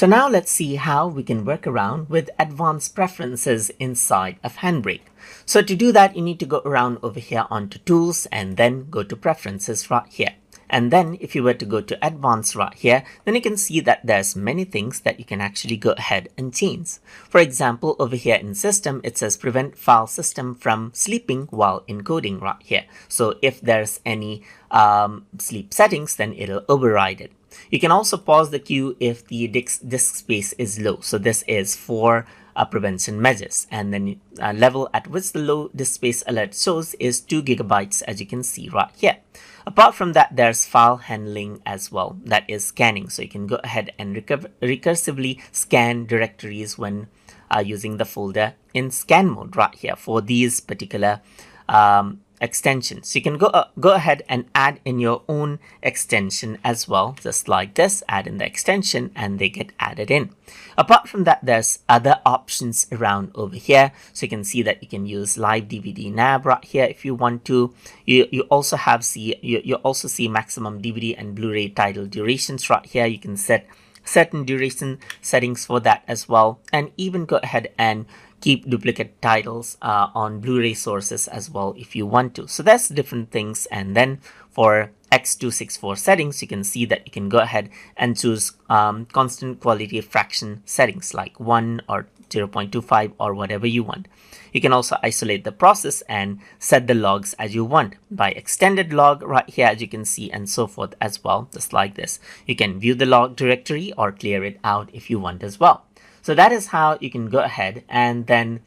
So now let's see how we can work around with advanced preferences inside of Handbrake. So to do that, you need to go around over here onto Tools and then go to Preferences right here. And then if you were to go to Advanced right here, then you can see that there's many things that you can actually go ahead and change. For example, over here in System, it says prevent file system from sleeping while encoding right here. So if there's any sleep settings, then it'll override it. You can also pause the queue if the disk space is low. So this is for prevention measures. And then level at which the low disk space alert shows is 2 gigabytes, as you can see right here. Apart from that, there's file handling as well, that is scanning. So you can go ahead and recursively scan directories when using the folder in scan mode right here for these particular extensions. You can go ahead and add in your own extension as well, just like this. Add in the extension and they get added in. Apart from that, there's other options around over here. So you can see that you can use live DVD nav right here if you want to. You also see maximum DVD and Blu-ray title durations right here. You can set certain duration settings for that as well, and even go ahead and keep duplicate titles on Blu-ray sources as well if you want to. So that's different things. And then for X264 settings, you can see that you can go ahead and choose constant quality fraction settings like 1 or 0.25 or whatever you want. You can also isolate the process and set the logs as you want by extended log right here, as you can see, and so forth as well, just like this. You can view the log directory or clear it out if you want as well. So that is how you can go ahead and then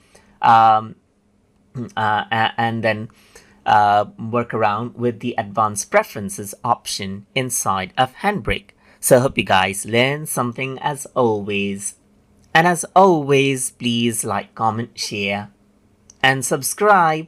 work around with the advanced preferences option inside of Handbrake. So I hope you guys learned something as always. And as always, please like, comment, share, and subscribe.